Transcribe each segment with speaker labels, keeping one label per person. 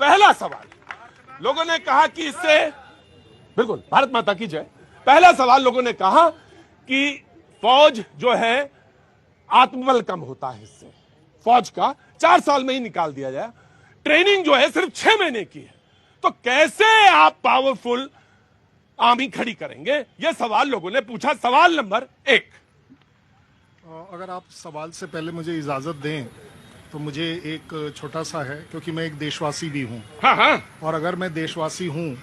Speaker 1: पहला सवाल, लोगों ने कहा कि इससे, बिल्कुल भारत माता की जय, पहला सवाल लोगों ने कहा कि फौज जो है आत्मबल कम होता है, इससे फौज का 4 साल में ही निकाल दिया जाए, ट्रेनिंग जो है सिर्फ 6 महीने की है, तो कैसे आप पावरफुल आर्मी खड़ी करेंगे? यह सवाल लोगों ने पूछा। सवाल नंबर 1,
Speaker 2: अगर आप सवाल से पहले मुझे इजाजत दें तो मुझे एक छोटा सा है, क्योंकि मैं एक देशवासी भी हूं।
Speaker 1: हाँ हाँ, और
Speaker 2: अगर मैं देशवासी हूं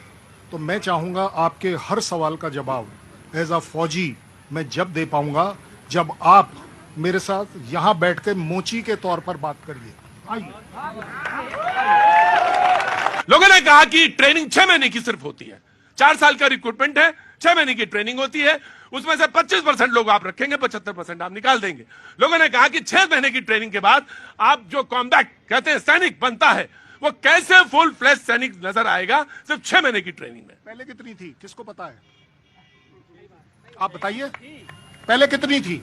Speaker 2: तो मैं चाहूंगा आपके हर सवाल का जवाब एज अ फौजी मैं जब दे पाऊंगा जब आप मेरे साथ यहां बैठ के मोची के तौर पर बात करिए। आइए।
Speaker 1: लोगों ने कहा कि ट्रेनिंग 6 महीने की सिर्फ होती है, 4 साल का रिक्रूटमेंट है, 6 महीने की ट्रेनिंग होती है, उसमें से 25% लोग आप रखेंगे, 75% आप निकाल देंगे। लोगों ने कहा कि 6 महीने की ट्रेनिंग के बाद आप जो कॉम्बैट कहते हैं सैनिक बनता है, वो कैसे फुल फ्लैश सैनिक नजर आएगा सिर्फ 6 महीने की ट्रेनिंग में?
Speaker 2: पहले कितनी थी, किसको पता है? आप बताइए, पहले कितनी थी?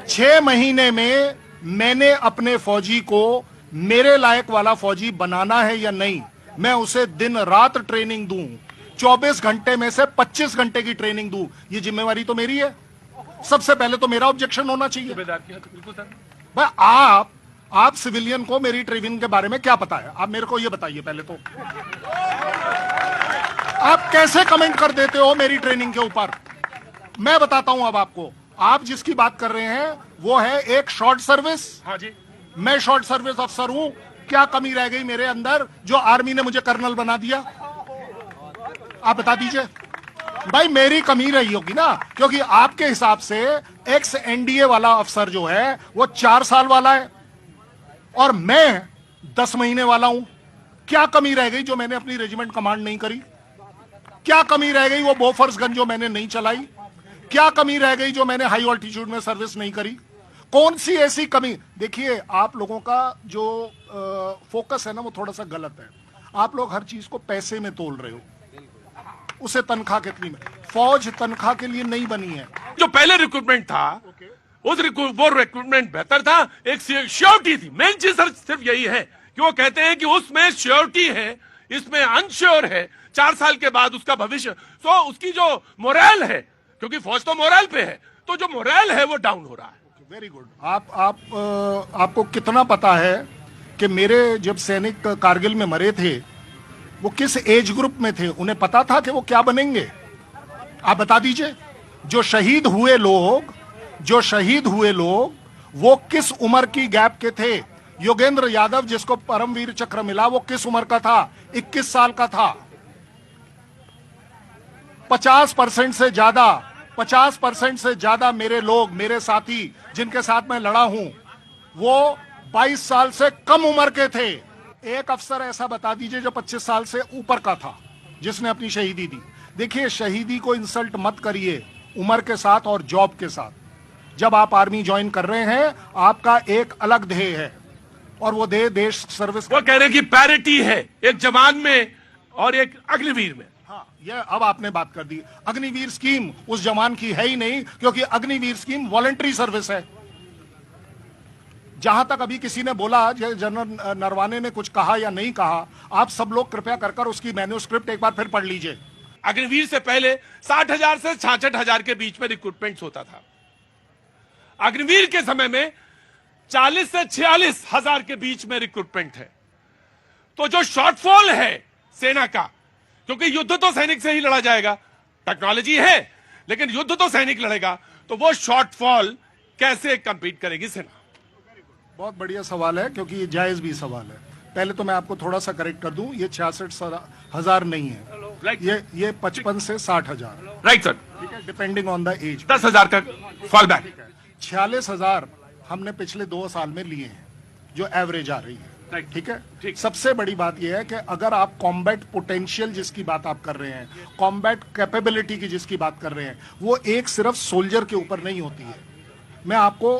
Speaker 2: 6 महीने में मैंने अपने फौजी को मेरे लायक वाला फौजी बनाना है या नहीं, मैं उसे दिन रात ट्रेनिंग दूं, 24 घंटे में से 25 घंटे की ट्रेनिंग दूं, ये जिम्मेवारी तो मेरी है। सबसे पहले तो मेरा ऑब्जेक्शन होना चाहिए। भाई आप सिविलियन को मेरी ट्रेनिंग के बारे में क्या पता है? आप मेरे को ये बताइए पहले तो। आप कैसे कमेंट कर देते हो मेरी ट्रेनिंग के ऊपर? मैं बताता हूं अब आपको। आप जिसकी बात कर रहे हैं वो है एक शॉर्ट सर्विस।
Speaker 1: हाँ जी,
Speaker 2: मैं शॉर्ट सर्विस अफसर हूं, क्या कमी रह गई मेरे अंदर जो आर्मी ने मुझे कर्नल बना दिया? आप बता दीजिए। भाई मेरी कमी रही होगी ना, क्योंकि आपके हिसाब से एक्स एनडीए वाला अफसर जो है वो 4 साल वाला है और मैं 10 महीने वाला हूं। क्या कमी रह गई जो मैंने अपनी रेजिमेंट कमांड नहीं करी? क्या कमी रह गई वो बोफोर्स गन जो मैंने नहीं चलाई? क्या कमी रह गई जो मैंने हाई ऑल्टीट्यूड में सर्विस नहीं करी? कौन सी ऐसी कमी? देखिए, आप लोगों का जो फोकस है ना वो थोड़ा सा गलत है। आप लोग हर चीज को पैसे में तोल रहे हो, उसे तनख्वाह कितनी में। फौज तनख्वाह के लिए नहीं बनी है।
Speaker 1: जो पहले रिक्रूटमेंट था वो रिक्रूटमेंट बेहतर था, एक श्योरिटी थी। मेन चीज सर सिर्फ यही है कि वो कहते हैं कि उसमें श्योरिटी है, इसमें अनश्योर है, 4 साल के बाद उसका भविष्य, तो उसकी जो मोरल है, क्योंकि फौज तो मोरल पे है, तो जो मोरल है वो डाउन हो रहा है।
Speaker 2: Very good. आपको कितना पता है कि मेरे जब सैनिक कारगिल में मरे थे वो किस एज ग्रुप में थे? उन्हें पता था कि वो क्या बनेंगे? आप बता दीजिए। जो शहीद हुए लोग वो किस उम्र की गैप के थे? योगेंद्र यादव जिसको परमवीर चक्र मिला वो किस उम्र का था? 21 साल का था। 50% से ज्यादा मेरे लोग, मेरे साथी जिनके साथ मैं लड़ा हूं, वो 22 साल से कम उम्र के थे। एक अफसर ऐसा बता दीजिए जो 25 साल से ऊपर का था जिसने अपनी शहीदी दी। देखिए, शहीदी को इंसल्ट मत करिए उम्र के साथ और जॉब के साथ। जब आप आर्मी ज्वाइन कर रहे हैं आपका एक अलग ध्येय है और वो ध्येय देश सर्विस।
Speaker 1: वो कह रहे हैं कि पैरिटी है एक जवान में और एक अग्निवीर में।
Speaker 2: हाँ, ये अब आपने बात कर दी। अग्निवीर स्कीम उस जवान की है ही नहीं, क्योंकि अग्निवीर स्कीम वॉलंटरी सर्विस है। जहां तक अभी किसी ने बोला, जनरल नरवाने ने कुछ कहा या नहीं कहा, आप सब लोग कृपया कर उसकी मैन्यूस्क्रिप्ट एक बार फिर पढ़ लीजिए।
Speaker 1: अग्निवीर से पहले 60,000 से 66,000 के बीच में रिक्रूटमेंट होता था। अग्निवीर के समय में 40 से 46,000 के बीच में रिक्रूटमेंट है। तो जो शॉर्टफॉल है सेना का, क्योंकि युद्ध तो सैनिक से ही लड़ा जाएगा, टेक्नोलॉजी है लेकिन युद्ध तो सैनिक लड़ेगा, तो वो शॉर्टफॉल कैसे कंपीट करेगी सेना?
Speaker 2: बहुत बढ़िया सवाल है, क्योंकि ये जायज भी सवाल है। पहले तो मैं आपको थोड़ा सा करेक्ट कर दूं, ये 66,000 नहीं है, ये 55 से 60,000।
Speaker 1: राइट सर,
Speaker 2: ठीक है, डिपेंडिंग ऑन द एज।
Speaker 1: 10,000 का फॉल बैक।
Speaker 2: 46,000 हमने पिछले 2 साल में लिए हैं, जो एवरेज आ रही है। ठीक है,
Speaker 1: ठीक।
Speaker 2: सबसे बड़ी बात यह है कि अगर आप कॉम्बैट पोटेंशियल जिसकी बात आप कर रहे हैं, कॉम्बैट कैपेबिलिटी की जिसकी बात कर रहे हैं, वो एक सिर्फ सोल्जर के ऊपर नहीं होती है। मैं आपको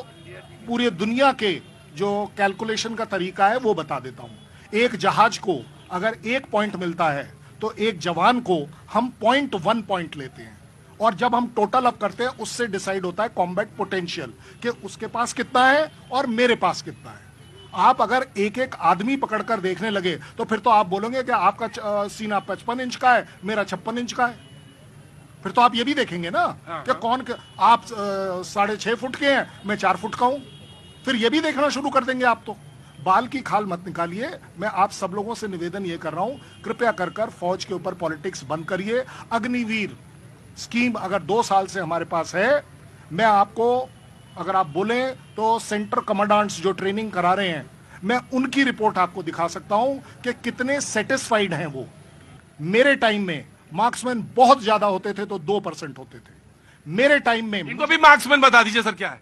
Speaker 2: पूरी दुनिया के जो कैलकुलेशन का तरीका है वो बता देता हूं। एक जहाज को अगर 1 पॉइंट मिलता है तो एक जवान को हम 0.1 पॉइंट लेते हैं, और जब हम टोटल अप करते हैं उससे डिसाइड होता है कॉम्बैट पोटेंशियल, कि उसके पास कितना है और मेरे पास कितना है। आप अगर एक एक आदमी पकड़कर देखने लगे तो फिर तो आप बोलोगे कि आपका सीना 55 इंच का है, मेरा 56 इंच का है। फिर तो आप ये भी देखेंगे ना कि कौन आप 6.5 फुट के हैं, मैं 4 फुट का हूं। फिर ये भी देखना शुरू कर देंगे आप। तो बाल की खाल मत निकालिए। मैं आप सब लोगों से निवेदन ये कर रहा हूं, कृपया कर फौज के ऊपर पॉलिटिक्स बंद करिए। अग्निवीर स्कीम अगर 2 साल से हमारे पास है, मैं आपको, अगर आप बोलें तो सेंटर कमांडेंट्स जो ट्रेनिंग करा रहे हैं, मैं उनकी रिपोर्ट आपको दिखा सकता हूं कि कितने सेटिस्फाइड हैं वो। मेरे टाइम में मार्क्समैन बहुत ज्यादा होते थे तो 2% होते थे। मेरे टाइम में
Speaker 1: इनको भी मार्क्समैन बता दीजिए सर क्या है।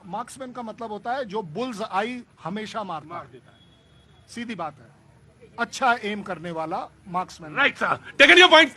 Speaker 2: मार्क्समैन का मतलब होता है जो बुल्स आई हमेशा मार देता है। सीधी बात है, अच्छा एम करने वाला marksman.
Speaker 1: Right sir, taken your point.